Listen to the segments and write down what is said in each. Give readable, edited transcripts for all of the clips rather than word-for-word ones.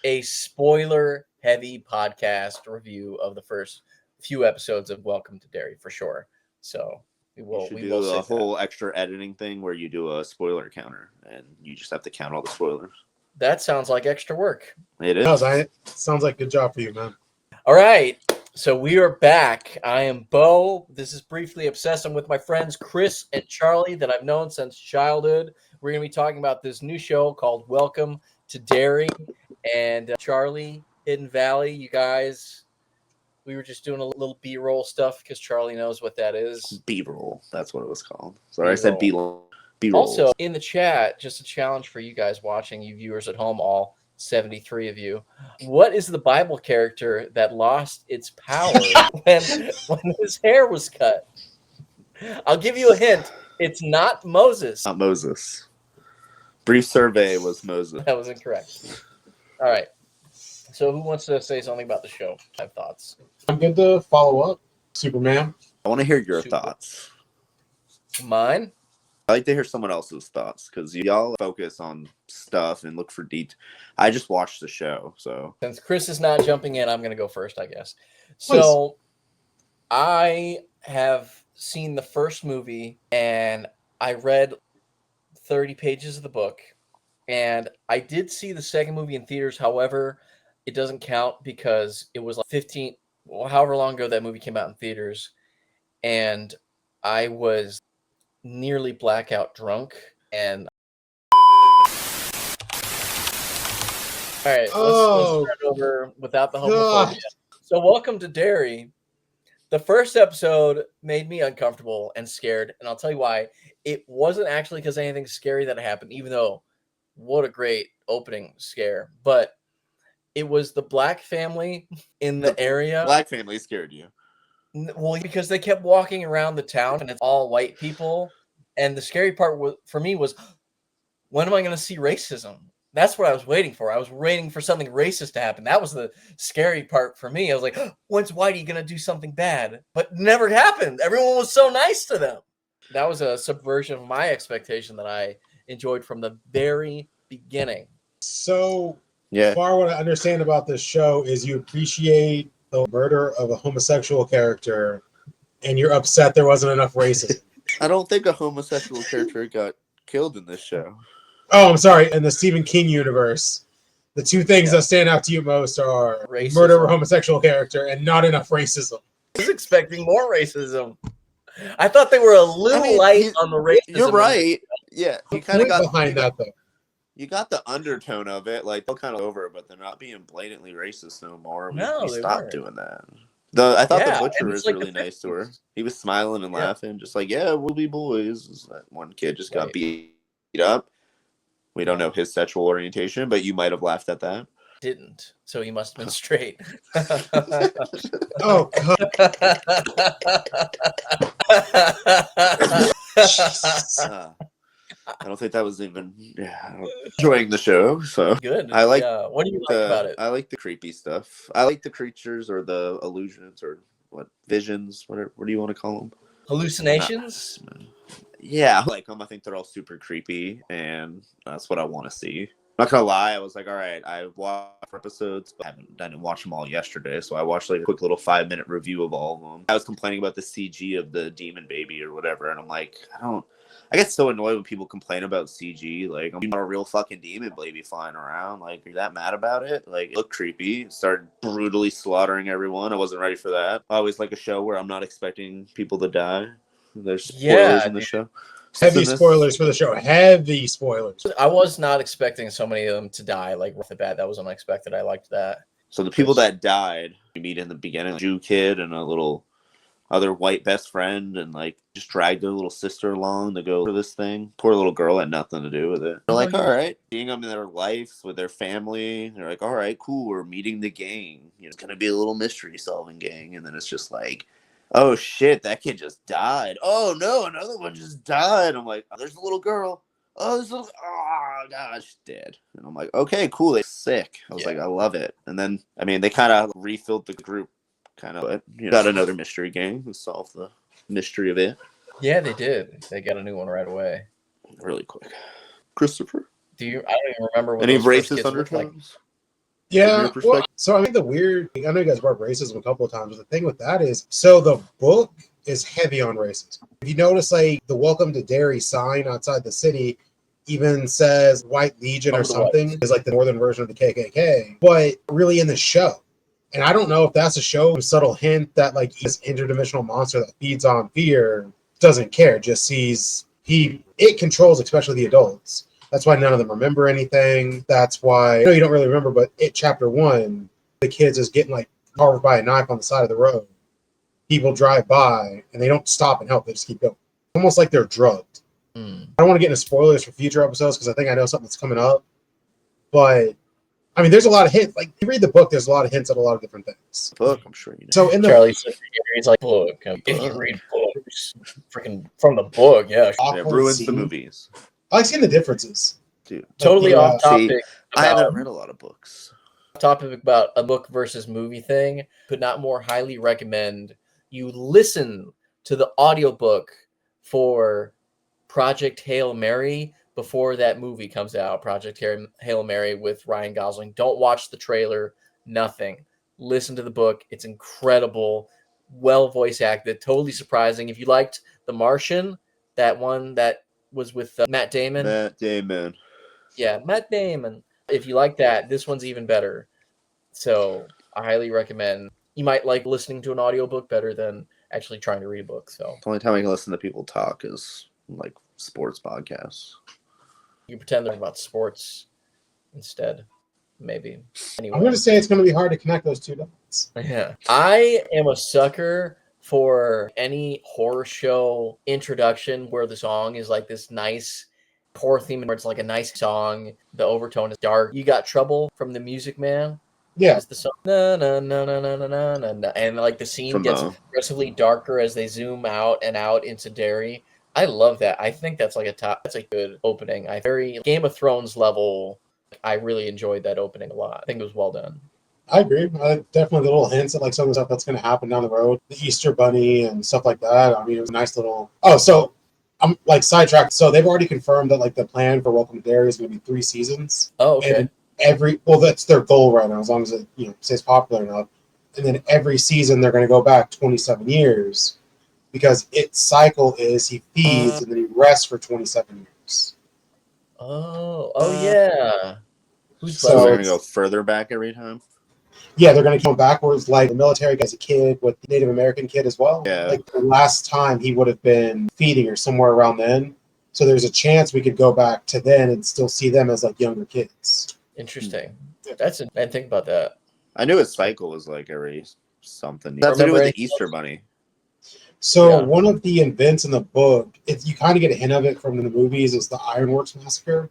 a spoiler-heavy podcast review of the first few episodes of Welcome to Derry for sure. So we will do a whole extra editing thing where you do a spoiler counter and you just have to count all the spoilers. That sounds like extra work. It is. Sounds like good job for you, man. All right. So we are back. I am Bo. This is Briefly Obsessed. I'm with my friends Chris and Charlie that I've known since childhood. We're going to be talking about this new show called Welcome to Derry. And Charlie, Hidden Valley, you guys, we were just doing a little B-roll stuff because Charlie knows what that is. B-roll. That's what it was called. Sorry, I said B-roll. Also, in the chat, just a challenge for you guys watching, you viewers at home, all 73 of you. What is the Bible character that lost its power when his hair was cut? I'll give you a hint. It's not Moses. Not Moses. Brief survey was Moses. That was incorrect. All right. So who wants to say something about the show? I have thoughts. I'm good to follow up. Superman. I want to hear your thoughts. Mine? I like to hear someone else's thoughts because y'all focus on stuff and look for detail. I just watched the show, so since Chris is not jumping in, I'm going to go first, I guess. So I have seen the first movie and I read 30 pages of the book, and I did see the second movie in theaters. However, it doesn't count because it was like 15, however long ago that movie came out in theaters, and I was nearly blackout drunk. And all right, let's start over without the homophobia. So Welcome to Derry. The first episode made me uncomfortable and scared, and I'll tell you why. It wasn't actually because anything scary that happened, even though what a great opening scare, but it was the black family in the area. Black family scared you? Well, because they kept walking around the town and it's all white people. And the scary part for me was, when am I going to see racism? That's what I was waiting for. I was waiting for something racist to happen. That was the scary part for me. I was like, when's Whitey going to do something bad? But it never happened. Everyone was so nice to them. That was a subversion of my expectation that I enjoyed from the very beginning. So far, what I understand about this show is you appreciate the murder of a homosexual character, and you're upset there wasn't enough racism. I don't think a homosexual character got killed in this show. Oh, I'm sorry. In the Stephen King universe, the two things that stand out to you most are racism. Murder of a homosexual character and not enough racism. I was expecting more racism. I thought they were a little light on the racism. You're right. Yeah, you kind of got behind that though. You got the undertone of it, like they're kind of over, but they're not being blatantly racist no more. We stopped doing that. I thought the butcher was really nice to her. He was smiling and laughing, just like, yeah, we'll be boys. That one kid just got beat up. We don't know his sexual orientation, but you might have laughed at that. Didn't. So he must have been straight. Oh, God. I don't think that was even enjoying the show. So good. I like. What do you like about it? I like the creepy stuff. I like the creatures or the illusions or visions. What do you want to call them? Hallucinations. Yeah, I like them. I think they're all super creepy, and that's what I want to see. Not gonna lie, I was like, all right, I watched episodes, but I didn't watch them all yesterday, so I watched like a quick little 5-minute review of all of them. I was complaining about the CG of the demon baby or whatever, and I'm like, I get so annoyed when people complain about CG. Like, I'm not a real fucking demon baby flying around. Like, are you that mad about it? Like, it looked creepy. It started brutally slaughtering everyone. I wasn't ready for that. I always like a show where I'm not expecting people to die. There's spoilers in the show. Heavy spoilers for the show. Heavy spoilers. I was not expecting so many of them to die. Like, off the bat, that was unexpected. I liked that. So the people that died, you meet in the beginning, a Jew kid and a little other white best friend, and like just dragged their little sister along to go for this thing. Poor little girl had nothing to do with it. They're like, all right, seeing them in their lives with their family. They're like, all right, cool. We're meeting the gang. It's gonna be a little mystery solving gang, and then it's just like, oh shit, that kid just died. Oh no, another one just died. I'm like, oh, there's a little girl. Oh, gosh, dead. And I'm like, okay, cool. They're sick. I was like, I love it. And then, I mean, they kind of refilled the group. But got another mystery gang to solve the mystery of it. Yeah, they did. They got a new one right away. Really quick. Christopher? I don't even remember what any racist undertones? Like. Yeah, well, so I think I know you guys brought up racism a couple of times, but the thing with that is, so the book is heavy on racism. If you notice, like, the Welcome to Derry sign outside the city even says White Legion or something, is like the northern version of the KKK, but really in the show. And I don't know if that's a show, a subtle hint that, like, this interdimensional monster that feeds on fear doesn't care, just sees it controls, especially the adults. That's why none of them remember anything. That's why, I know you don't really remember, but chapter 1, the kids is getting, like, carved by a knife on the side of the road. People drive by, and they don't stop and help. They just keep going. Almost like they're drugged. I don't want to get into spoilers for future episodes, because I think I know something that's coming up. But, I mean, there's a lot of hints. Like, you read the book, there's a lot of hints at a lot of different things. Book, I'm sure you know. So in the Charlie said he's like, look, if you read books, freaking from the book, yeah. It ruins the movies. I like seeing the differences. Dude, Totally off topic. I haven't read a lot of books. Topic about a book versus movie thing. Could not more highly recommend you listen to the audiobook for Project Hail Mary before that movie comes out. Project Hail Mary with Ryan Gosling. Don't watch the trailer. Nothing. Listen to the book. It's incredible. Well voice acted. Totally surprising. If you liked The Martian, that one that was with Matt Damon. Yeah, Matt Damon. If you like that, this one's even better. So I highly recommend. You might like listening to an audiobook better than actually trying to read a book. So the only time I can listen to people talk is like sports podcasts. You pretend they're about sports instead, maybe. Anyway. I'm going to say it's going to be hard to connect those two dots. Yeah. I am a sucker for any horror show introduction where the song is like this nice core theme, where it's like a nice song. The overtone is dark. You Got Trouble from The Music Man. Yeah. It's the song. Na, na, na, na, na, na, na, na, and like the scene gets progressively darker as they zoom out and out into Derry. I love that. I think that's like that's a good opening. Very Game of Thrones level. I really enjoyed that opening a lot. I think it was well done. I agree. Definitely the little hints at like some of the stuff that's going to happen down the road. The Easter Bunny and stuff like that. I mean, it was a nice little... Oh, so I'm like sidetracked. So they've already confirmed that like the plan for Welcome to Derry is going to be 3 seasons. Oh, okay. And that's their goal right now, as long as it stays popular enough. And then every season they're going to go back 27 years because its cycle is he feeds and then he rests for 27 years. Oh yeah. So they're going to go further back every time? Yeah, they're going to come backwards, like the military guy's a kid with the Native American kid as well. Yeah. Like the last time he would have been feeding or somewhere around then. So there's a chance we could go back to then and still see them as like younger kids. Interesting. I didn't think about that. I knew his cycle was like every something. That's to do with the Easter Bunny. So one of the events in the book, you kind of get a hint of it from the movies, is the Ironworks Massacre.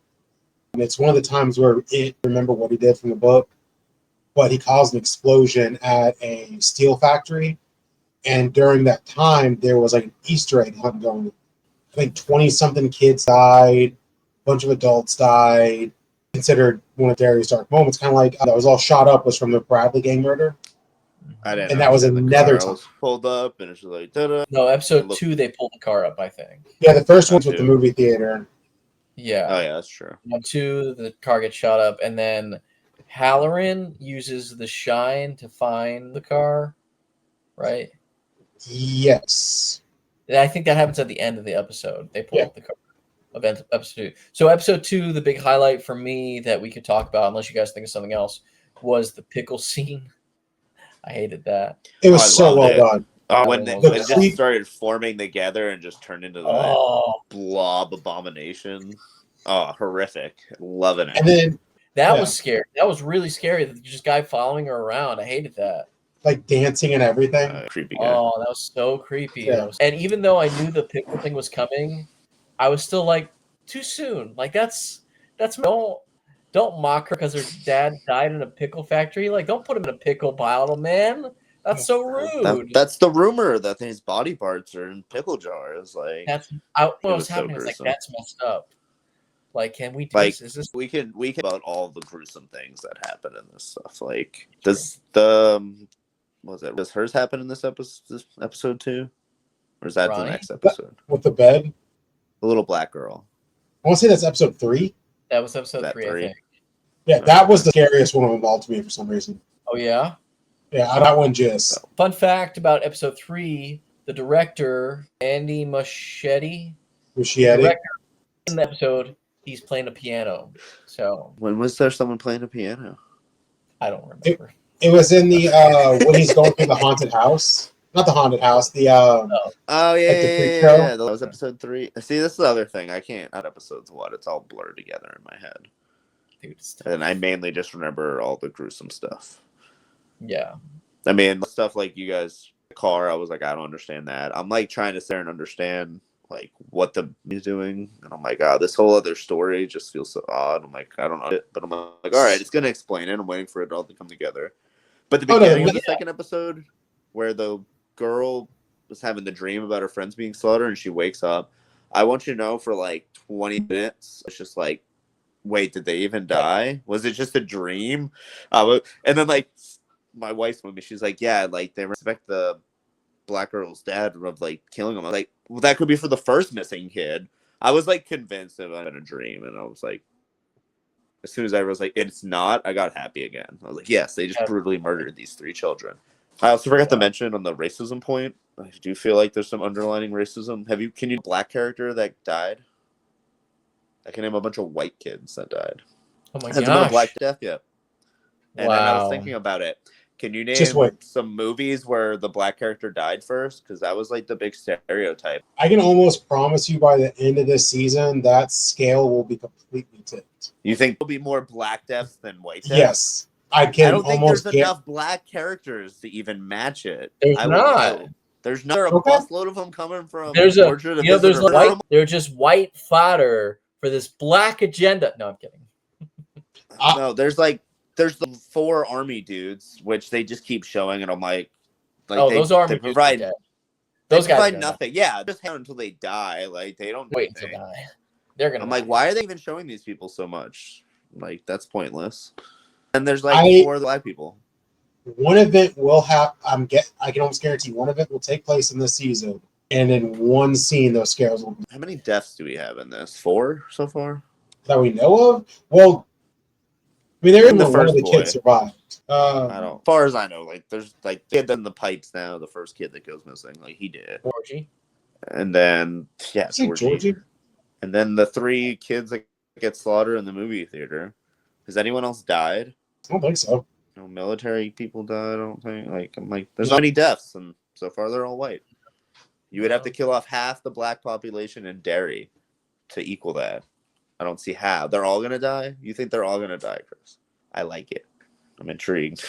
And it's one of the times where remember what he did from the book, but he caused an explosion at a steel factory. And during that time, there was like an Easter egg hunt going. I think 20-something kids died, a bunch of adults died. Considered one of Derry's dark moments, kind of like that was all shot up was from the Bradley gang murder. And that was another time. Pulled up and it's like, ta-da. No, episode 2 they pulled the car up, I think. Yeah, the first one's with the movie theater. Yeah. Oh yeah, that's true. 2, the car gets shot up, and then Halloran uses the shine to find the car, right? Yes. And I think that happens at the end of the episode. They pull up the car. Of episode 2. So episode 2, the big highlight for me that we could talk about, unless you guys think of something else, was the pickle scene. I hated that. It was so well done. When they just started forming together and just turned into the blob abomination. Oh, horrific. Loving it. And then that was scary. That was really scary. Just guy following her around. I hated that. Like dancing and everything. Creepy guy. Oh, that was so creepy. Yeah. And even though I knew the pickle thing was coming, I was still like, too soon. Like that's don't mock her because her dad died in a pickle factory. Like, don't put him in a pickle bottle, man. That's so rude. That's the rumor that his body parts are in pickle jars. Like what was happening is like that's messed up. Like, can we do like this? We can about all the gruesome things that happen in this stuff. Like, does does hers happen in this episode 2? Or is that the next episode? With the bed? The little black girl. I want to say that's episode 3. That was episode 3, I think. Yeah, that was the scariest one of them all to me for some reason. Oh yeah. Yeah, that one just. Fun fact about episode 3: the director Andy Muschietti, Was she at it? director in the episode, he's playing a piano. So When was there someone playing a piano? I don't remember. It was in the when he's going through the haunted house. Not the haunted house. The Oh yeah, like the yeah, freak yeah, show? yeah. That was episode 3. See, this is the other thing. I can't. Not episodes what? It's all blurred together in my head. Dude, stuff. And I mainly just remember all the gruesome stuff. Yeah. I mean, stuff like you guys, the car. I was like, I don't understand that. I'm like trying to sit there and understand like what the is doing, and I'm like, oh, this whole other story just feels so odd. I'm like, I don't know it, but I'm like, all right, it's gonna explain it. I'm waiting for it all to come together. But the beginning of the second episode, where the girl was having the dream about her friends being slaughtered, and she wakes up, I want you to know for like 20 minutes, it's just like, wait, did they even die? Was it just a dream? And then like my wife's with me, she's like, yeah, like they respect the black girl's dad of like killing him. I was like, well, that could be for the first missing kid. I was like convinced it was a dream, and I was like, as soon as I was like, it's not, I got happy again. I was like, yes, they just brutally murdered these 3 children. I also forgot to mention on the racism point, I do feel like there's some underlining racism. Can you black character that died? I can name a bunch of white kids that died. Oh my Has gosh. no black death yet. And then I was thinking about it. Can you name some movies where the black character died first? Because that was like the big stereotype. I can almost promise you by the end of this season, that scale will be completely tipped. You think there'll be more black deaths than white deaths? Yes. I don't think there's enough black characters to even match it. There's not. There's not a busload of them coming from Georgia. They're just white fodder for this black agenda. No, I'm kidding. No, there's the 4 army dudes, which they just keep showing, and I'm like those army dudes are dead. Those guys provide nothing. Yeah, just until they die. Like they don't wait to die. They're gonna. I'm like, why are they even showing these people so much? Like that's pointless. And there's like 4 black people. One event will have. I can almost guarantee one event will take place in this season, and in one scene, those scares will be. How many deaths do we have in this? 4 so far that we know of. Well, I mean, one of the kids survived. I don't. As far as I know, like there's like kid in the pipes now. The first kid that goes missing, like he did. Georgie. And then Georgie. And then the 3 kids that get slaughtered in the movie theater. Has anyone else died? I don't think so. No military people died. I don't think. Like I'm like, there's not any deaths, and so far they're all white. You would have to kill off half the black population in Derry to equal that. I don't see how. They're all gonna die? You think they're all gonna die, Chris? I like it. I'm intrigued.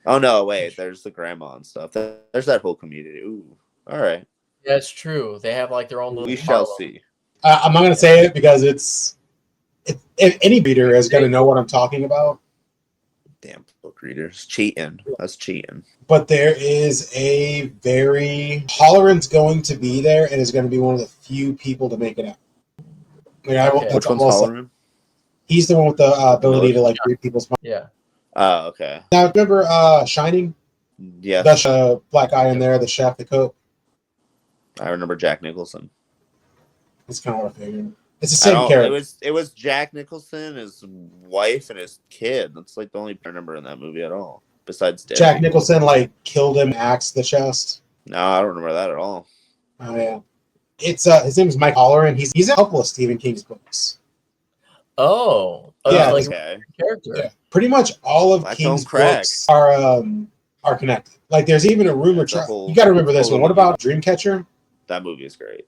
Oh no, wait, there's the grandma and stuff. There's that whole community. Ooh. All right. That's true. They have like their own little. We shall see. I'm not gonna say it because if any reader is gonna know what I'm talking about. Damn book readers. Cheating. That's cheating. But there is a very Holleran's going to be there and is going to be one of the few people to make it out. Like, which one's Holleran? He's the one with the ability to like read people's minds. Yeah. Oh, okay. Now remember Shining? Yeah. The black guy in there, the chef, the cook. I remember Jack Nicholson. That's kind of what I figured. It's the same character. It was Jack Nicholson, his wife, and his kid. That's like the only I remember in that movie at all. Besides Debbie. Jack Nicholson like killed him, axed the chest. No, I don't remember that at all. Oh yeah. It's his name is Mike Holleran. He's in a couple of Stephen King's books. Oh. Yeah, like okay. Character. Yeah. Pretty much all of King's books are connected. Like there's even a rumor. You got to remember this one. What about Dreamcatcher? That movie is great.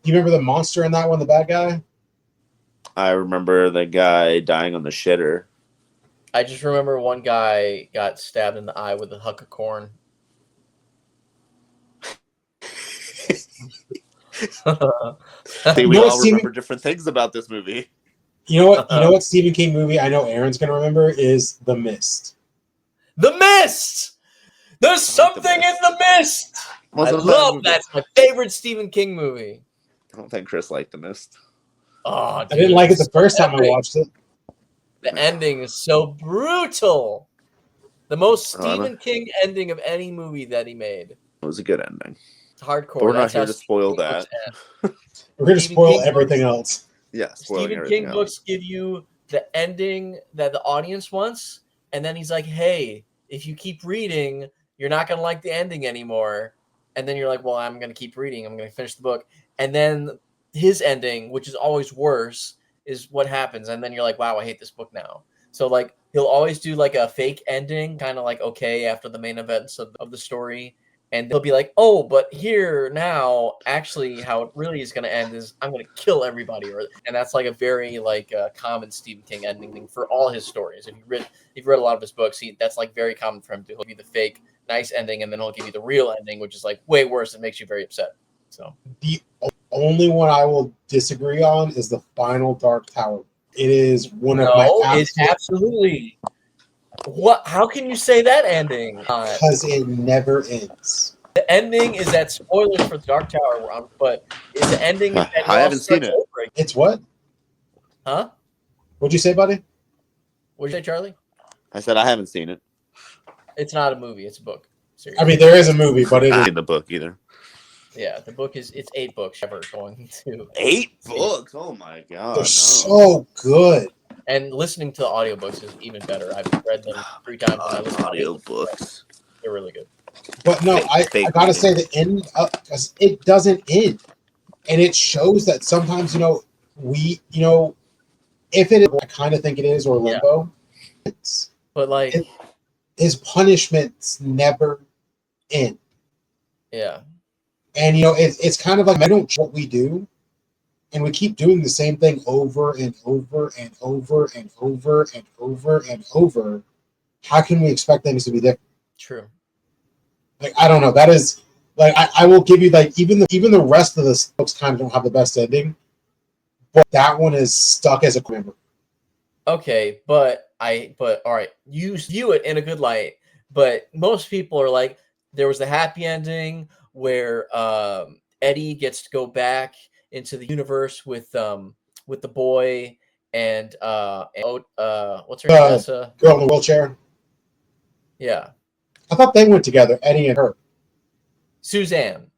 You remember the monster in that one, the bad guy? I remember the guy dying on the shitter. I just remember one guy got stabbed in the eye with a huck of corn. We all remember different things about this movie. You know what? You know what Stephen King movie I know Aaron's going to remember is The Mist. The Mist! There's something in The Mist! I love that. That's my favorite Stephen King movie. I don't think Chris liked The Mist. Oh, dude, I didn't like it the first time I watched it. The ending is so brutal. The most Stephen King ending of any movie that he made. It was a good ending. It's hardcore. But we're not here to spoil that. We're here to spoil everything else. Yeah, Stephen King books give you the ending that the audience wants, and then he's like, hey, if you keep reading, you're not gonna like the ending anymore. And then you're like, well, I'm gonna keep reading, I'm gonna finish the book. And then his ending, which is always worse, is what happens. And then you're like, wow, I hate this book now. So like he'll always do like a fake ending, kind of like okay after the main events of the story. And he'll be like, oh, but here now, actually, how it really is going to end is I'm going to kill everybody. And that's like a very like common Stephen King ending for all his stories. If you've read a lot of his books, that's like very common for him to. He'll give you the fake nice ending, and then he'll give you the real ending, which is like way worse and makes you very upset. So the only one I will disagree on is the final Dark Tower. It is one of my it's absolutely. What? How can you say that ending? Because it never ends. The ending is that spoilers for the Dark Tower, but the ending is that I haven't seen it. It's what? Huh? What'd you say, buddy? What'd you say, Charlie? I said I haven't seen it. It's not a movie; it's a book. Seriously. I mean, there is a movie, but it I is in the book either. Yeah, the book it's 8 books. Ever going to 8 books? Oh my god! They're so good. And listening to the audiobooks is even better. I've read them 3 times. When I listen to audiobooks. They're really good. But no, I gotta say the end, it doesn't end, and it shows that sometimes we if it is, I kind of think it is, or limbo. Yeah. But like his punishments never end. Yeah. And it's kind of like I don't what we do, and we keep doing the same thing over and over and over and over and over and over. How can we expect things to be different? True. Like I don't know. That is like I will give you like even the rest of the books kind of don't have the best ending, but that one is stuck as a memory. Okay, but all right, you view it in a good light, but most people are like, there was the happy ending where Eddie gets to go back into the universe with the boy and what's her name? Nessa? Girl in the wheelchair. Yeah. I thought they went together, Eddie and her. Suzanne.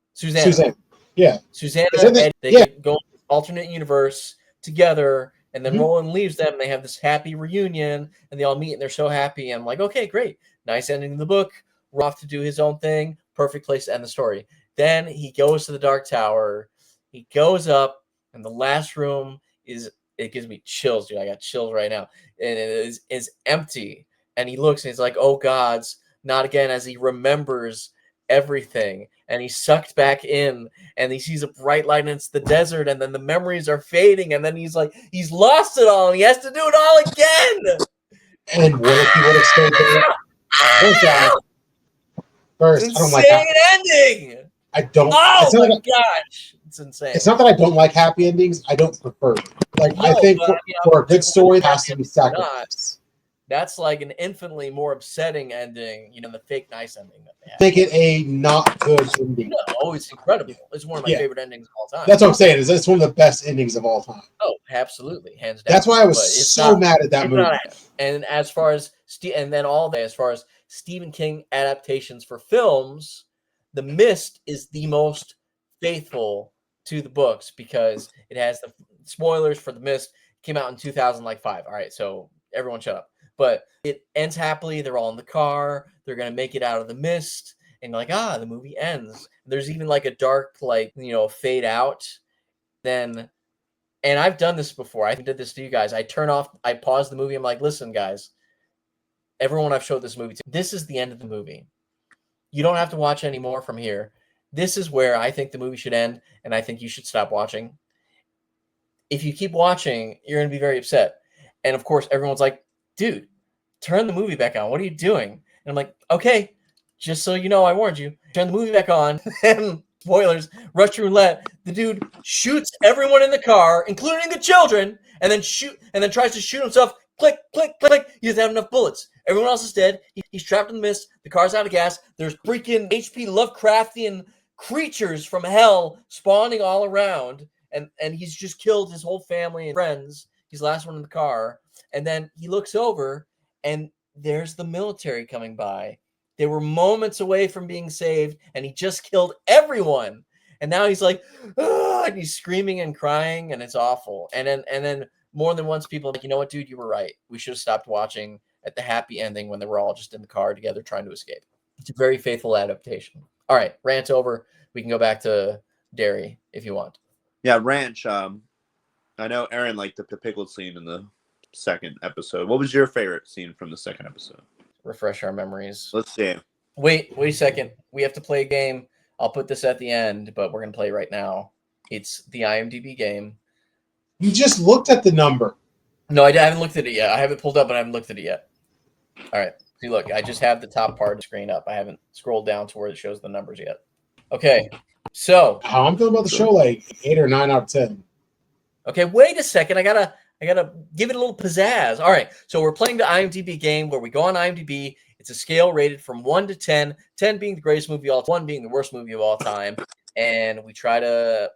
Yeah. Suzanne and Eddie, they go to alternate universe together, and then Roland leaves them, and they have this happy reunion, and they all meet, and they're so happy. And I'm like, okay, great. Nice ending of the book. We're off to do his own thing. Perfect place to end the story. Then he goes to the Dark Tower. He goes up, and the last room it gives me chills, dude. I got chills right now. And it is empty. And he looks, and he's like, oh, gods, not again, as he remembers everything. And he's sucked back in, and he sees a bright light, and it's the desert, and then the memories are fading, and then he's like, he's lost it all, and he has to do it all again. And what if he would have stayed there? First, it's I don't like ending. I don't. Oh my gosh, it's insane. It's not that I don't like happy endings. I don't prefer them. Like I think for a good story, it has to be sacrificed. That's like an infinitely more upsetting ending, than the fake nice ending that they have. Make it a not good ending. No, it's incredible. It's one of my favorite endings of all time. That's what I'm saying. It's one of the best endings of all time. Oh, absolutely, hands down. That's why I was so mad at that movie. And as far as Stephen King adaptations for films, The Mist is the most faithful to the books because it has the spoilers for The Mist. Came out in 2005. All right, so everyone shut up. But it ends happily. They're all in the car. They're going to make it out of the mist. And like, the movie ends. There's even like a dark, fade out. And I've done this before. I did this to you guys. I pause the movie. I'm like, listen, guys, everyone I've showed this movie to, this is the end of the movie. You don't have to watch any more from here. This is where I think the movie should end. And I think you should stop watching. If you keep watching, you're going to be very upset. And of course, everyone's like, dude, turn the movie back on. What are you doing? And I'm like, okay, just so you know, I warned you. Turn the movie back on. And spoilers, Russian roulette. The dude shoots everyone in the car, including the children, and then tries to shoot himself. Click, click, click. He doesn't have enough bullets. Everyone else is dead. He's trapped in the mist. The car's out of gas. There's freaking H.P. Lovecraftian creatures from hell spawning all around. And he's just killed his whole family and friends. He's the last one in the car. And then he looks over, and there's the military coming by. They were moments away from being saved, and he just killed everyone. And now he's like, and he's screaming and crying, and it's awful. And then more than once people are like, you know what, dude, you were right. We should have stopped watching at the happy ending when they were all just in the car together trying to escape. It's a very faithful adaptation. All right, rant over. We can go back to Derry if you want. Yeah, Ranch. I know Aaron liked the pickled scene in the second episode. What was your favorite scene from the second episode? Refresh our memories. Let's see. Wait a second. We have to play a game. I'll put this at the end, but we're going to play right now. It's the IMDb game. You just looked at the number. No, I haven't looked at it yet. I have it pulled up, but I haven't looked at it yet. All right. See, look, I just have the top part of the screen up. I haven't scrolled down to where it shows the numbers yet. Okay. So how I'm feeling about the show, like 8 or 9 out of 10. Okay, wait a second. I gotta give it a little pizzazz. All right. So we're playing the IMDb game where we go on IMDb. It's a scale rated from 1 to 10, 10 being the greatest movie of all time, 1 being the worst movie of all time. And we try to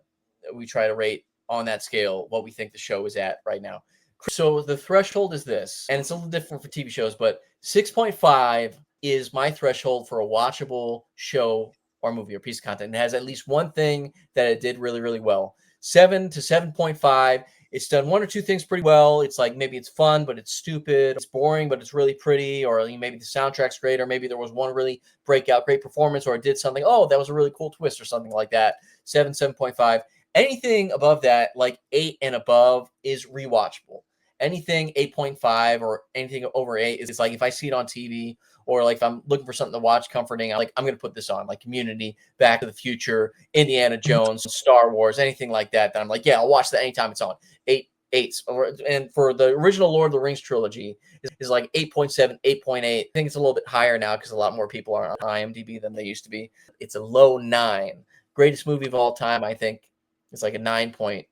rate on that scale what we think the show is at right now. So the threshold is this, and it's a little different for TV shows, but 6.5 is my threshold for a watchable show or movie or piece of content. It has at least one thing that it did really, really well. 7 to 7.5. It's done one or two things pretty well. It's like maybe it's fun, but it's stupid. It's boring, but it's really pretty. Or maybe the soundtrack's great. Or maybe there was one really breakout, great performance. Or it did something. Oh, that was a really cool twist or something like that. 7, 7.5. Anything above that, like 8 and above, is rewatchable. Anything 8.5 or anything over 8 is like if I see it on TV or like if I'm looking for something to watch comforting, I'm going to put this on, like Community, Back to the Future, Indiana Jones, Star Wars, anything like that. That I'm like, yeah, I'll watch that anytime it's on. 8s. And for the original Lord of the Rings trilogy is like 8.7, 8.8. I think it's a little bit higher now because a lot more people are on IMDb than they used to be. It's a low 9. Greatest movie of all time, I think. It's like a 9.2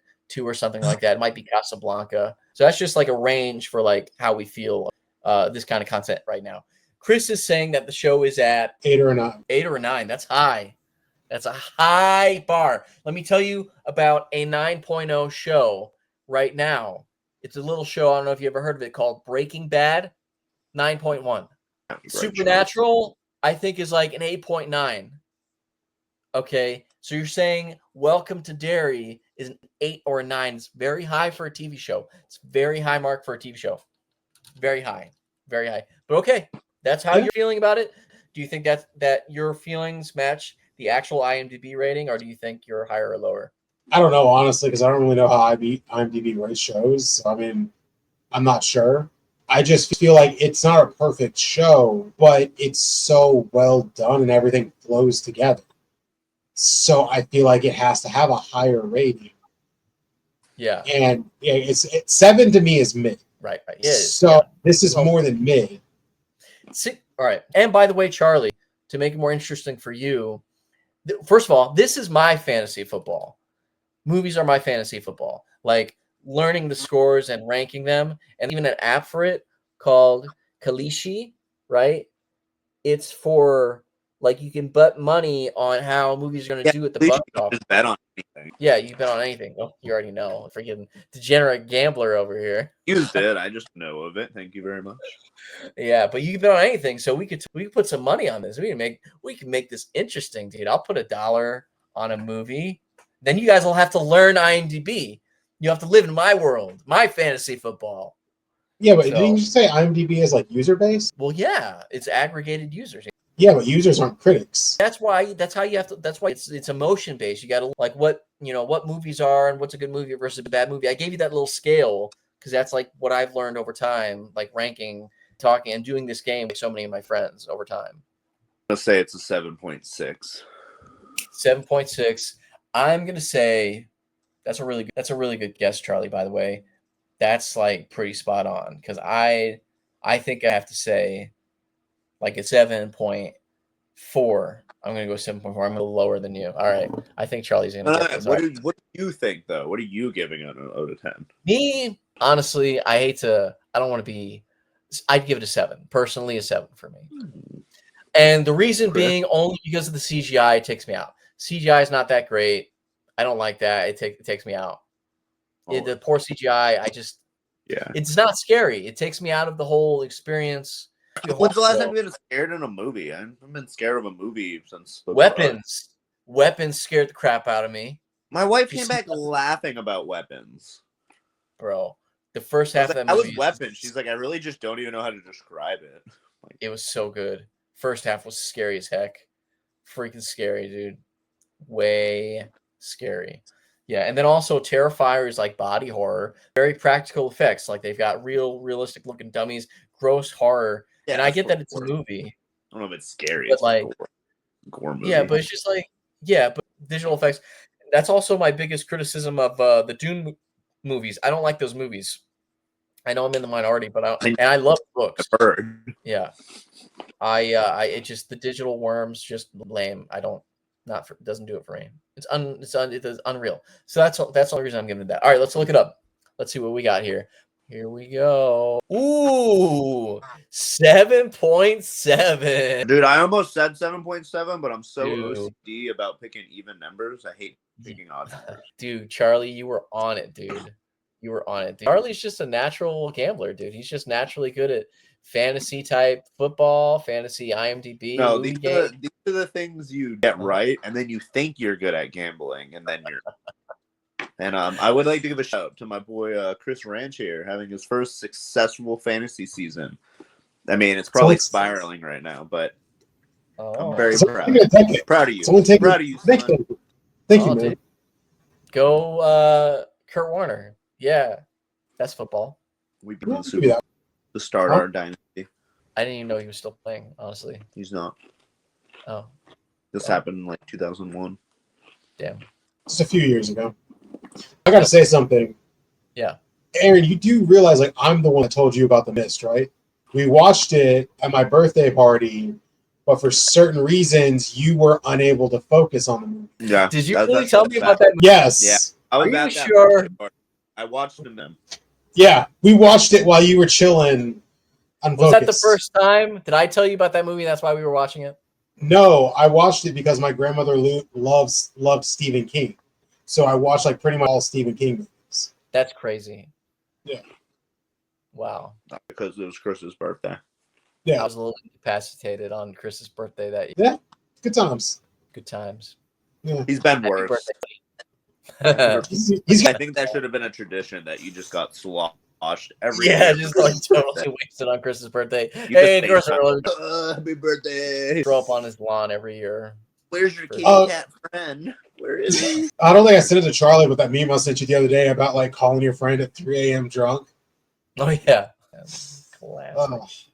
or something like that. It might be Casablanca. So that's just like a range for like how we feel this kind of content right now. Chris is saying that the show is at 8 or 9. 8 or 9. That's high. That's a high bar. Let me tell you about a 9.0 show right now. It's a little show. I don't know if you ever heard of it, called Breaking Bad. 9.1. Supernatural, I think, is like an 8.9. Okay. So you're saying Welcome to Derry is an 8 or a 9. It's very high for a TV show. It's very high mark for a TV show. Very high. Very high. But okay, that's how you're feeling about it. Do you think that your feelings match the actual IMDb rating, or do you think you're higher or lower? I don't know, honestly, because I don't really know how IMDb rates shows. So, I mean, I'm not sure. I just feel like it's not a perfect show, but it's so well done and everything flows together. So I feel like it has to have a higher rating. Yeah. And yeah, it's 7 to me is mid. Right. It is. So this is more than mid. All right. And by the way, Charlie, to make it more interesting for you, first of all, this is my fantasy football. Movies are my fantasy football. Like learning the scores and ranking them, and even an app for it called Kalishi, right? It's for like you can bet money on how movies are going to do at the box office. Just bet on anything. Yeah, you bet on anything. Oh, you already know. Freaking degenerate gambler over here. You did. I just know of it. Thank you very much. Yeah, but you can bet on anything. So we could put some money on this. We can make this interesting, dude. I'll put $1 on a movie. Then you guys will have to learn IMDb. You have to live in my world, my fantasy football. Yeah, but didn't you say IMDb is like user base? Well, yeah, it's aggregated users. Yeah, but users aren't critics. That's why it's emotion based. You got to like what movies are and what's a good movie versus a bad movie. I gave you that little scale because that's like what I've learned over time, like ranking, talking, and doing this game with so many of my friends over time. Let's say it's a 7.6. 7.6. I'm gonna say that's a really good guess, Charlie. By the way, that's like pretty spot on because I think I have to say like a 7.4. I'm gonna go 7.4. I'm a little lower than you. All right, I think Charlie's gonna get this. What do you think though? What are you giving it an out of 10? Me, honestly, I don't want to be. I'd give it a 7. Personally, a 7 for me. And the reason being only because of the CGI, it takes me out. CGI is not that great. I don't like that. It takes me out. The poor CGI, it's not scary. It takes me out of the whole experience. When's the last time you've been scared in a movie? I haven't been scared of a movie since Weapons. Weapons scared the crap out of me. My wife came back laughing about Weapons. Bro, The first half of that That movie, was weapon. She's like, I really just don't even know how to describe it. Like, it was so good. First half was scary as heck. Freaking scary, dude. Way scary. Yeah, and then also Terrifier is like body horror, very practical effects. Like they've got realistic looking dummies, gross horror. yeah, And I that's get what that it's a gore. movie, I don't know if it's scary. but It's a like, gore movie. yeah, but it's just like, yeah, but visual effects. That's also my biggest criticism of the Dune movies. I don't like those movies. I know I'm in the minority, but I love books. Bird. Yeah, it just the digital worms just lame. I don't not for doesn't do it for me. It is unreal. So that's the only reason I'm giving it that. All right, let's look it up. Let's see what we got here. Here we go. Ooh, 7.7. Dude, I almost said 7.7, but I'm so Dude. OCD about picking even numbers. I hate picking odd numbers. Dude, Charlie, you were on it, dude. You were on it. Dude. Charlie's just a natural gambler, dude. He's just naturally good at fantasy type football, fantasy IMDb. No, movie these are the things you get right, and then you think you're good at gambling, and then you're. And I would like to give a shout out to my boy Chris Ranch here, having his first successful fantasy season. I mean, it's probably spiraling right now, but I'm very proud. Proud of you. Proud of you, son. Thank you, man. Dude. Go, Kurt Warner. Yeah, that's football. We've been in the Super Bowl to start our dynasty. I didn't even know he was still playing, honestly. He's not. Oh. This happened in like 2001. Damn. Just a few years ago. I got to say something. Yeah. Aaron, you do realize like I'm the one that told you about The Mist, right? We watched it at my birthday party, but for certain reasons, you were unable to focus on the movie. Yeah. Did you really tell me about that movie? Yes. Yeah. I was Are you sure? I watched them. Yeah, we watched it while you were chilling. Unfocused. Was that the first time? Did I tell you about that movie? That's why we were watching it? No, I watched it because my grandmother loved Stephen King. So I watched like pretty much all Stephen King movies. That's crazy. Yeah. Wow. Not because it was Chris's birthday. Yeah. I was a little incapacitated on Chris's birthday that year. Yeah. Good times. Good times. Yeah. He's been worse. I think that should have been a tradition that you just got sloshed every year. just like totally wasted on Chris's birthday. Hey, Chris, happy birthday. Throw up on his lawn every year. Where's your kitty cat friend? Where is he? I don't think I sent it to Charlie, but that meme I sent you the other day about like calling your friend at 3 a.m. drunk. Oh, yeah. Classic.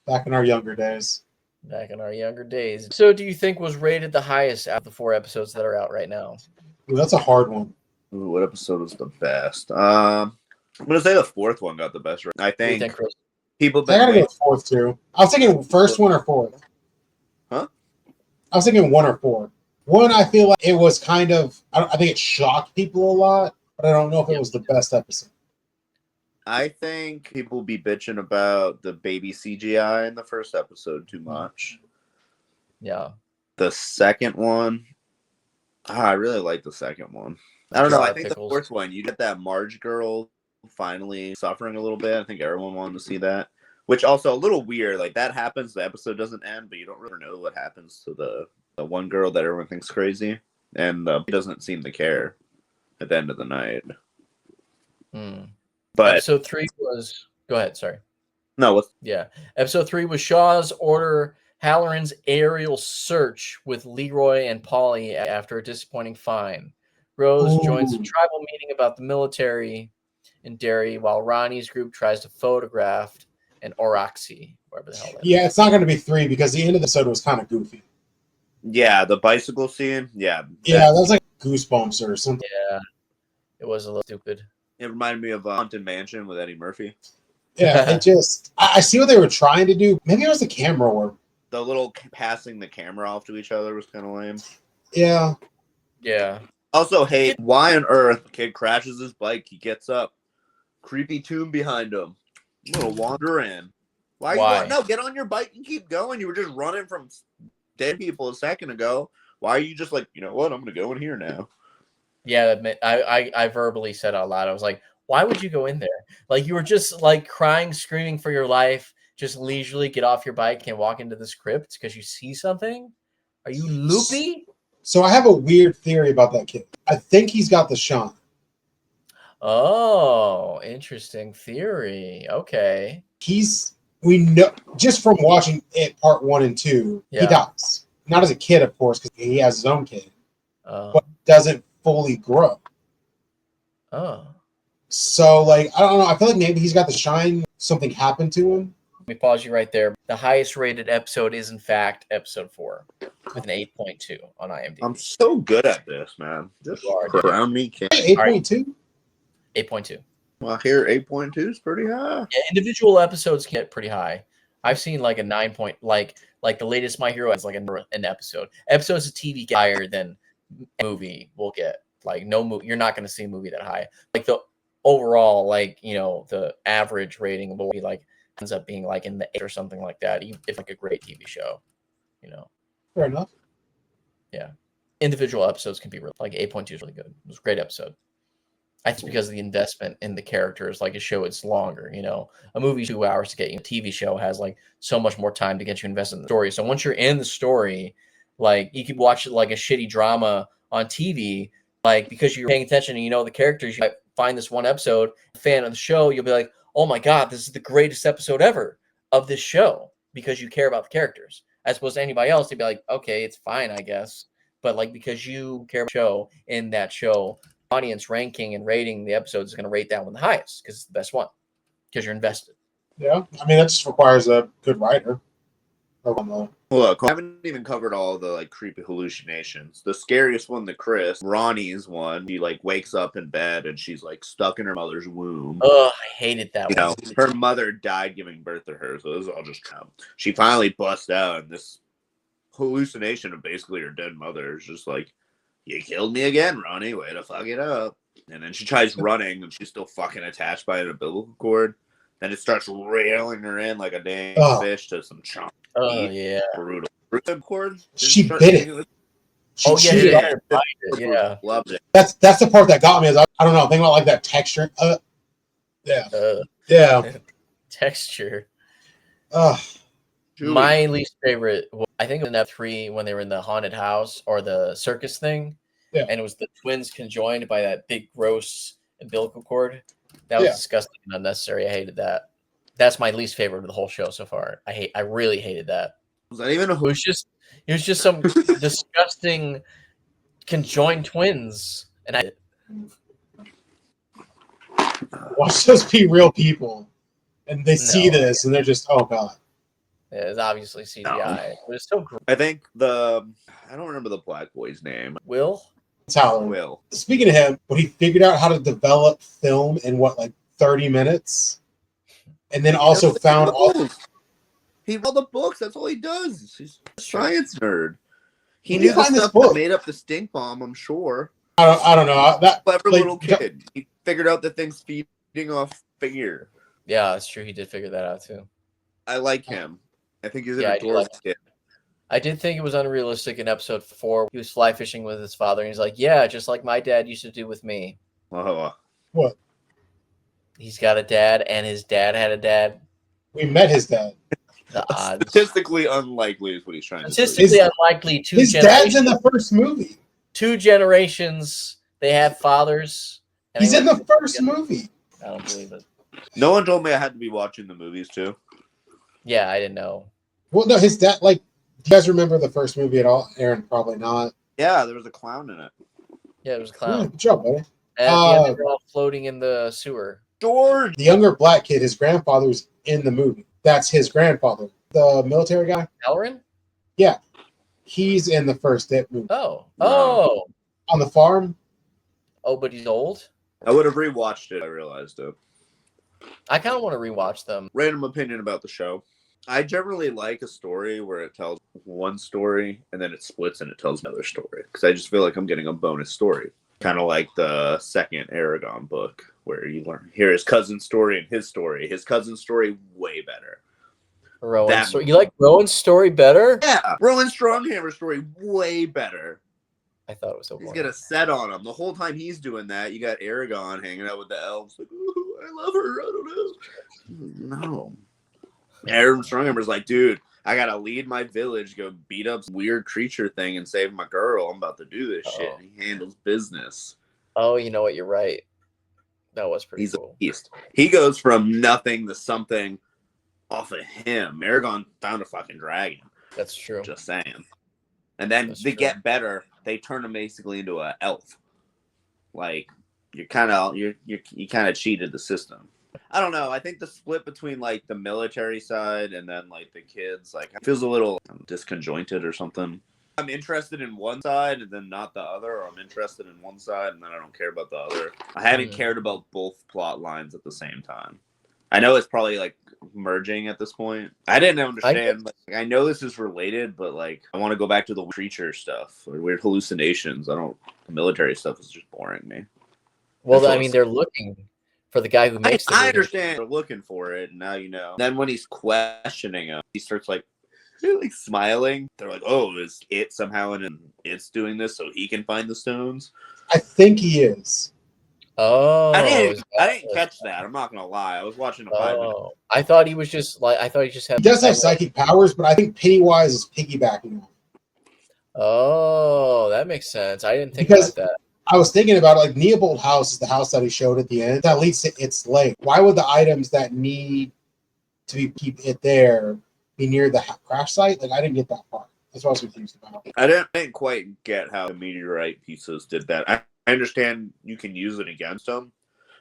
Back in our younger days. Back in our younger days. So do you think was rated the highest out of the 4 episodes that are out right now? Ooh, that's a hard one. Ooh, what episode was the best? I'm gonna say the 4th one got the best rating. I think people. I gotta go with 4th too. I was thinking first one or 4th. Huh? I was thinking 1 or 4. 1, I feel like it was kind of. I think it shocked people a lot, but I don't know if it was the best episode. I think people be bitching about the baby CGI in the first episode too much. Yeah. The second one, I really like the second one. I don't know. I think the 4th one, you get that Marge girl finally suffering a little bit. I think everyone wanted to see that. Which also a little weird. Like that happens, the episode doesn't end, but you don't really know what happens to the one girl that everyone thinks crazy, and he doesn't seem to care at the end of the night. But episode 3 was. Go ahead. Sorry. No. Episode 3 was Shaw's order Halloran's aerial search with Leroy and Polly after a disappointing find. Rose joins a tribal meeting about the military in Derry, while Ronnie's group tries to photograph an Oroxy, wherever the hell that is. Yeah, it's not going to be 3 because the end of the episode was kind of goofy. Yeah, the bicycle scene. Yeah. Yeah, that was like Goosebumps or something. Yeah, it was a little stupid. It reminded me of Haunted Mansion with Eddie Murphy. Yeah, it just. I see what they were trying to do. Maybe it was the camera work. The little passing the camera off to each other was kind of lame. Yeah. Yeah. Also, hey, why on earth kid crashes his bike? He gets up. Creepy tomb behind him. I'm going to wander in. Why? No, get on your bike and keep going. You were just running from dead people a second ago. Why are you just like, you know what? I'm going to go in here now. Yeah, I verbally said out loud. I was like, why would you go in there? Like you were just like crying, screaming for your life. Just leisurely get off your bike and walk into this crypt because you see something? Are you loopy? So I have a weird theory about that kid. I think he's got the shine. Oh, interesting theory. Okay. We know just from watching it part 1 and 2, he Yeah. dies. Not as a kid, of course, because he has his own kid, Oh. but doesn't fully grow. Oh. So, like, I don't know. I feel like maybe he's got the shine. Something happened to him. Let me pause you right there. The highest rated episode is, in fact, episode 4 with an 8.2 on IMDb. I'm so good at this, man. Just around me, kid. 8.2? 8.2. Well, here 8.2 is pretty high. Yeah, individual episodes get pretty high. I've seen like a 9 point, like the latest My Hero is like an episode. Episodes of TV get higher than a movie will get. Like no movie, you're not going to see a movie that high. Like the overall, like the average rating will be like ends up being like in the 8 or something like that. If like a great TV show, Fair enough. Yeah, individual episodes can be like 8.2 is really good. It was a great episode. I think because of the investment in the characters, like a show, it's longer. A movie 2 hours to get you. A TV show has like so much more time to get you invested in the story. So once you're in the story, like you could watch it like a shitty drama on TV, like because you're paying attention and the characters. You might find this one episode, fan of the show, you'll be like, oh my god, this is the greatest episode ever of this show because you care about the characters. As opposed to anybody else, you'd be like, okay, it's fine, I guess. But like because you care about the show in that show, audience ranking and rating the episodes is going to rate that one the highest because it's the best one because you're invested. Yeah, I mean that just requires a good writer. Look, I haven't even covered all the like creepy hallucinations. The scariest one, the Chris, Ronnie's one. She like wakes up in bed and she's like stuck in her mother's womb. Oh, I hated that one. Her mother died giving birth to her, so this is all just she finally busts out, and this hallucination of basically her dead mother is just like, you killed me again, Ronnie. Way to fuck it up. And then she tries running, and she's still fucking attached by an umbilical cord. Then it starts railing her in like a dang fish to some chunk. Oh, yeah. Brutal. Cord? She bit it. Yeah. Loved it. That's the part that got me. Is I don't know. Think about like that texture. Yeah. Texture. Julie. My least favorite, I think it was in F3 when they were in the haunted house or the circus thing. Yeah. And it was the twins conjoined by that big gross umbilical cord. That was disgusting and unnecessary. I hated that. That's my least favorite of the whole show so far. I really hated that. Was that even a It was just some disgusting conjoined twins. And watch those be real people, and they see this, and they're just, oh god. Yeah, it's obviously CGI. But it's so gross. I think I don't remember the black boy's name. Will? Tyler. Will. Speaking of him, when he figured out how to develop film in 30 minutes, and then also found he read all the books. That's all he does. He's a science nerd. He Where knew do you find the this stuff that book? made up the stink bomb, I'm sure. I don't know. That Clever little kid. He figured out that things feeding off fear. Yeah, that's true. He did figure that out too. I like him. I think he's an Yeah, adorable kid. I did think it was unrealistic in episode 4. He was fly fishing with his father, and he's like, yeah, just like my dad used to do with me. Oh. What? He's got a dad, and his dad had a dad. We met his dad. The odds. Statistically unlikely is what he's trying to say. Statistically unlikely. His dad's in the first movie. 2 generations, they had fathers. He's in the first movie. I don't believe it. No one told me I had to be watching the movies too. Yeah, I didn't know. Well, no, his dad, do you guys remember the first movie at all? Aaron, probably not. Yeah, there was a clown in it. Yeah, it was a Yeah, clown. good job, buddy. And at the end, they were all floating in the sewer. George! The younger black kid, his grandfather's in the movie. That's his grandfather. The military guy? Elrin? Yeah. He's in the first It movie. Oh. Wow. Oh. On the farm? Oh, but he's old? I would have rewatched it. I realized it. I kind of want to rewatch them. Random opinion about the show. I generally like a story where it tells one story and then it splits and it tells another story. Because I just feel like I'm getting a bonus story. Kind of like the second Aragon book where you hear his cousin's story and his story. His cousin's story, way better. Rowan's story. You like Rowan's story better? Yeah. Rowan Stronghammer's story, way better. I thought it was so He's boring. got a set on him. The whole time he's doing that, you got Aragon hanging out with the elves. Like, ooh, I love her. I don't know. No. Aaron Stronghammer's like, dude, I got to lead my village, go beat up some weird creature thing and save my girl. I'm about to do this shit. And he handles business. Oh, you know what? You're right. That was pretty He's cool. a beast. He goes from nothing to something off of him. Aragon found a fucking dragon. That's true. Just saying. And then That's they true. get better. They turn him basically into an elf. Like you kind of cheated the system. I don't know. I think the split between like the military side and then like the kids like feels a little disconjointed or something. I'm interested in one side and then not the other, or I'm interested in one side and then I don't care about the other. I haven't cared about both plot lines at the same time. I know it's probably like merging at this point. I didn't understand. I know this is related, but like I want to go back to the creature stuff or weird hallucinations. The military stuff is just boring me. Well, I mean, they're looking for the guy who makes the movie. I understand they're looking for it, and now you know. Then when he's questioning him, he starts like smiling. They're like, "Oh, is it somehow and it's doing this so he can find the stones?" I think he is. Oh, I didn't catch that. I'm not gonna lie. I was watching a 5 minute. I thought he was just like He does have psychic powers, but I think Pennywise is piggybacking on. Oh, that makes sense. I didn't think about that. I was thinking about like Neobold House is the house that he showed at the end that leads to its lake. Why would the items that need to keep it there be near the crash site? Like I didn't get that part. That's what I was confused about. I didn't quite get how the meteorite pieces did that. I understand you can use it against them,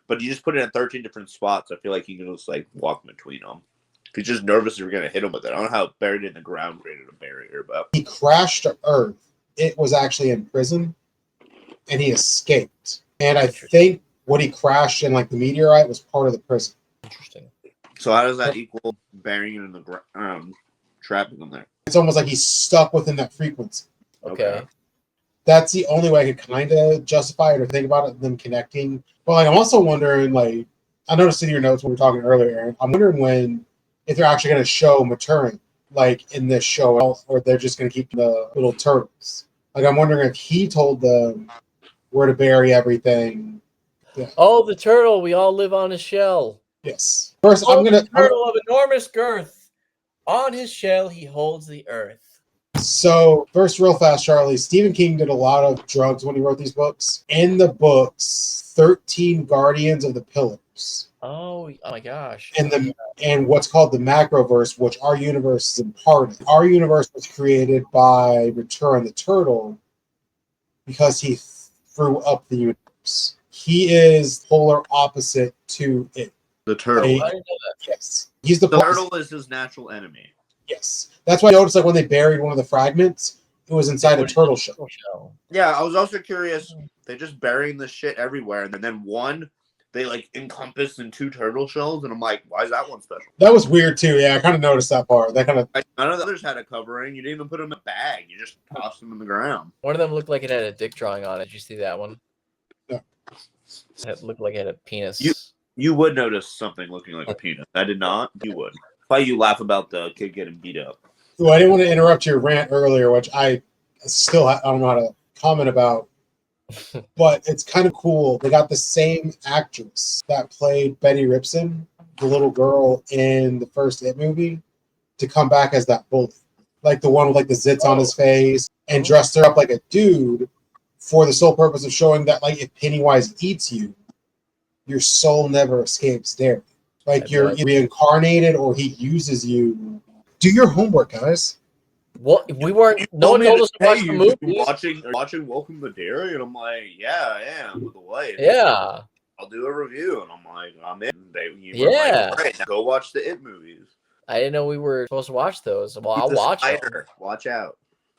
but you just put it in 13 different spots. I feel like you can just like walk between them. If he's just nervous you're gonna hit him with it. I don't know how buried in the ground created a barrier, but he crashed to Earth. It was actually in prison. And he escaped. And I think what he crashed in, like the meteorite, was part of the prison. Interesting. So how does that equal burying it in the ground, trapping him there? It's almost like he's stuck within that frequency. Okay. That's the only way I could kind of justify it or think about it, them connecting. But like, I'm also wondering, like, I noticed in your notes when we were talking earlier, Aaron, I'm wondering if they're actually going to show maturing, like in this show, or they're just going to keep the little turtles. Like, I'm wondering if he told them where to bury everything. Yeah. Oh, the turtle. We all live on his shell. Yes. First, Turtle of enormous girth. On his shell, he holds the earth. So, first, real fast, Charlie. Stephen King did a lot of drugs when he wrote these books. In the books, 13 Guardians of the Pillars. Oh my gosh. And what's called the Macroverse, which our universe is in part of. Our universe was created by Return the Turtle because he threw up the universe. He is polar opposite to it. The turtle. I didn't know that. Yes. He's the turtle is his natural enemy. Yes. That's why I noticed, like, when they buried one of the fragments, it was inside a turtle shell. Yeah, I was also curious. They're just burying this shit everywhere, and then one they like encompass in 2 turtle shells, and I'm like, why is that one special? That was weird too. Yeah, I kind of noticed that part. That kind of none of the others had a covering. You didn't even put them in a bag. You just tossed them in the ground. One of them looked like it had a dick drawing on it. Did you see that one? No. It looked like it had a penis. You would notice something looking like a penis. I did not. You would. Why you laugh about the kid getting beat up? Well, I didn't want to interrupt your rant earlier, which I don't know how to comment about. But it's kind of cool. They got the same actress that played Betty Ripson, the little girl in the first It movie, to come back as that bully. Like the one with like the zits on his face, and dressed her up like a dude for the sole purpose of showing that, like, if Pennywise eats you, your soul never escapes Derry. Like, you're reincarnated or he uses you. Do your homework, guys. What we weren't. No one told us to watch the movie. Watching Welcome to Derry, and I'm like, yeah, I am with the wife. Yeah, I'll do a review, and I'm like, I'm in. Yeah. Like, all right, now go watch the It movies. I didn't know we were supposed to watch those. Well, I'll watch them. Watch out.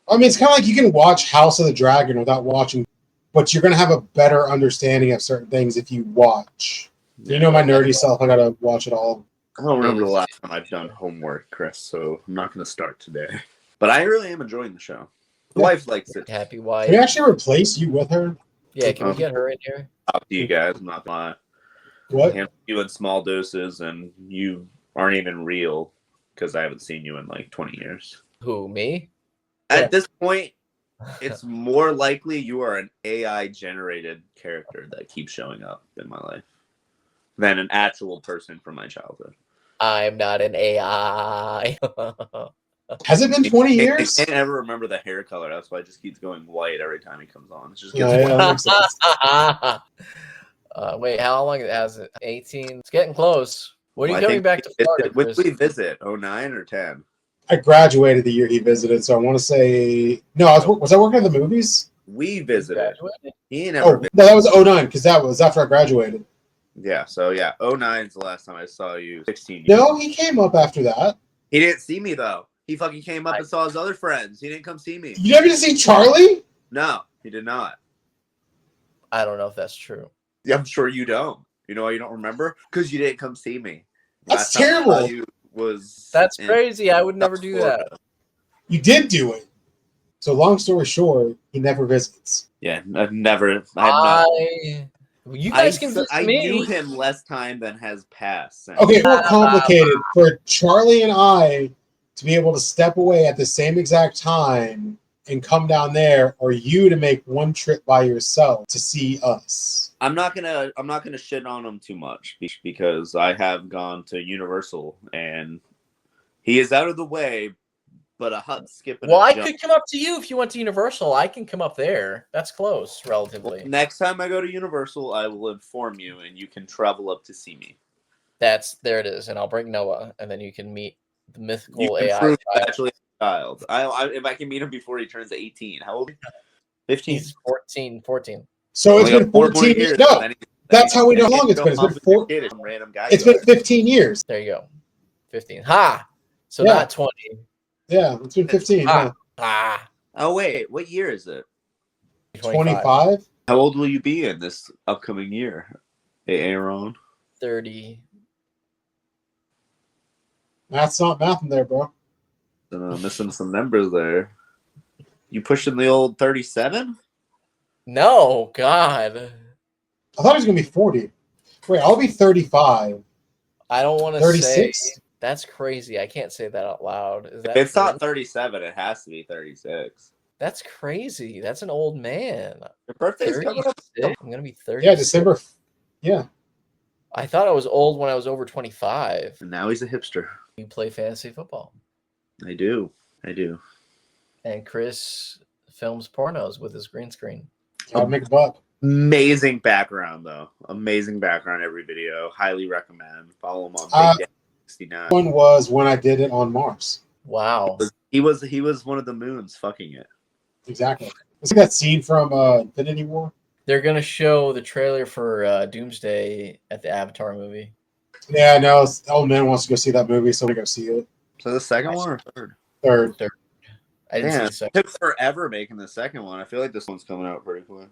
I mean, it's kind of like you can watch House of the Dragon without watching, but you're going to have a better understanding of certain things if you watch. Yeah. You know my nerdy self, I got to watch it all. I don't remember the last time I've done homework, Chris, so I'm not going to start today. But I really am enjoying the show. The wife likes it. Happy wife. Can we actually replace you with her? Yeah, can we get her in here? Talk to you guys, I'm not going to lie. What? I you in small doses, and you aren't even real because I haven't seen you in like 20 years. Who, me? At this point, it's more likely you are an AI-generated character that keeps showing up in my life than an actual person from my childhood. I'm not an AI. Has it been 20 years? I can't ever remember the hair color. That's why it just keeps going white every time he comes on. It just gets white. Wait, how long has it? 18. It's getting close. When are Well, you I coming think back to Florida, when Chris? did we visit? 09 or 10? I graduated the year he visited, so I want to say no. Was I working at the movies? We visited. Graduated? He ain't Oh never no, been. that was 09 because that was after I graduated. Yeah, so yeah, 09 is the last time I saw you. 16 years. No, he came up after that. He didn't see me though. He fucking came up and saw his other friends. He didn't come see me. You never see Charlie? No, he did not. I don't know if that's true. Yeah, I'm sure you don't. You know why you don't remember? Because you didn't come see me. That's Last time I saw terrible. you was That's in crazy. I would never South do Florida. that. You did do it. So long story short, he never visits. Yeah, I've never. I have not. You guys can visit I me. knew him less time than has passed. Since. Okay, more complicated for Charlie and I to be able to step away at the same exact time and come down there, or you to make one trip by yourself to see us. I'm not gonna shit on him too much because I have gone to Universal and he is out of the way, but a hut skip and Well, a I jump. could come up to you if you went to Universal. I can come up there. That's close, relatively. Well, next time I go to Universal, I will inform you, and you can travel up to see me. There it is, and I'll bring Noah, and then you can meet the You mythical can AI prove child. actually a child. If I can meet him before he turns 18. How old? 15. He's 14. So it's been 14 years. No, that's how we know how long it's been. It's been random guy. It's been 15 years. There you go. 15. Ha! So Yeah. not 20. Yeah, it's been 15. Ah. Yeah. Ah. Oh wait, what year is it? 25? How old will you be in this upcoming year? Hey, Aaron. 30. Math's not mathing there, bro. Missing some numbers there. You pushing the old 37? No, God. I thought it was going to be 40. Wait, I'll be 35. I don't want to 36? say. That's crazy. I can't say that out loud. Is that If it's true? not 37, it has to be 36. That's crazy. That's an old man. Your birthday's coming up. 36? I'm going to be 30. Yeah, December. Yeah. I thought I was old when I was over 25. And now he's a hipster. You play fantasy football. I do. And Chris films pornos with his green screen. I'll make a buck. Amazing background, though. Amazing background every video. Highly recommend. Follow him on Big Daddy 69. One was when I did it on Mars. Wow. He was one of the moons fucking it. Exactly. It's like that scene from Infinity War. They're going to show the trailer for Doomsday at the Avatar movie. Yeah, I know. Old man wants to go see that movie, so we go see it. So the second one or third? Third. I didn't see the It second. took forever making the second one. I feel like this one's coming out pretty quick.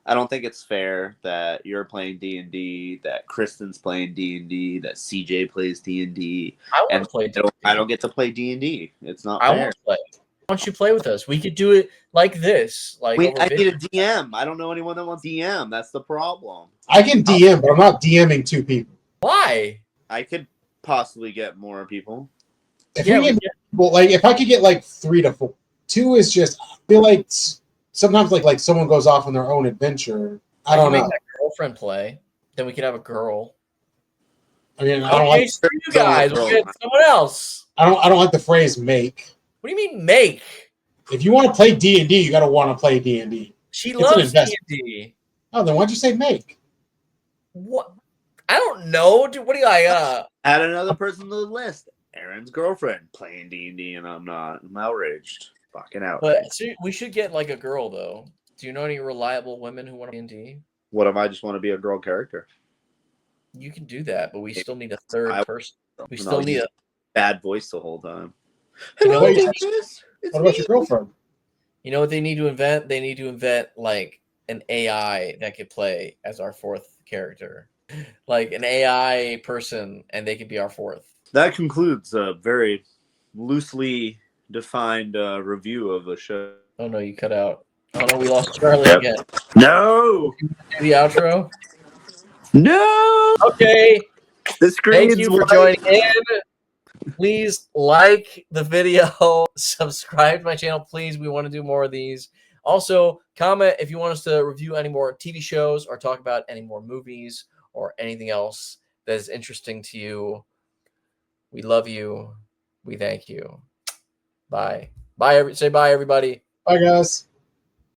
I don't think it's fair that you're playing D&D, that Kristen's playing D&D, that CJ plays D&D, I want and to play I don't get to play D&D. It's not I fair. want to play. Why don't you play with us? We could do it like this. Like over I video. need a DM. I don't know anyone that wants DM. That's the problem. I can DM, but I'm not DMing two people. Why? I could possibly get more people. If we get people, like if I could get like 3 to 4, 2 is just. I feel like sometimes like someone goes off on their own adventure. I don't make know. that girlfriend play. Then we could have a girl. I mean, I don't like. For you guys, we'll get someone else. I don't like the phrase "make." What do you mean make? If you want to play D&D, you got to want to play D&D. She It's loves an D&D. Oh, then why'd you say make? What? I don't know. Dude, what do you Add another person to the list. Aaron's girlfriend playing D&D, and I'm not. I'm outraged. Fucking out. But we should get like a girl though. Do you know any reliable women who want to D&D? What if I just want to be a girl character? You can do that, but we still need a third person. We No, still need a bad voice the whole time. You know Hello, what- bitches. It's What about me. your girlfriend? You know what they need to invent? They need to invent like an AI that could play as our fourth character. Like an AI person, and they could be our fourth. That concludes a very loosely defined review of the show. Oh no, you cut out. Oh no, we lost Charlie Yep. again. No! Do the outro. No! Okay. The screen's Thank you for white. joining in. Please like the video, subscribe to my channel, please. We want to do more of these. Also, comment if you want us to review any more TV shows or talk about any more movies or anything else that is interesting to you. We love you. We thank you. Bye. Bye. Say bye, everybody. Bye, guys.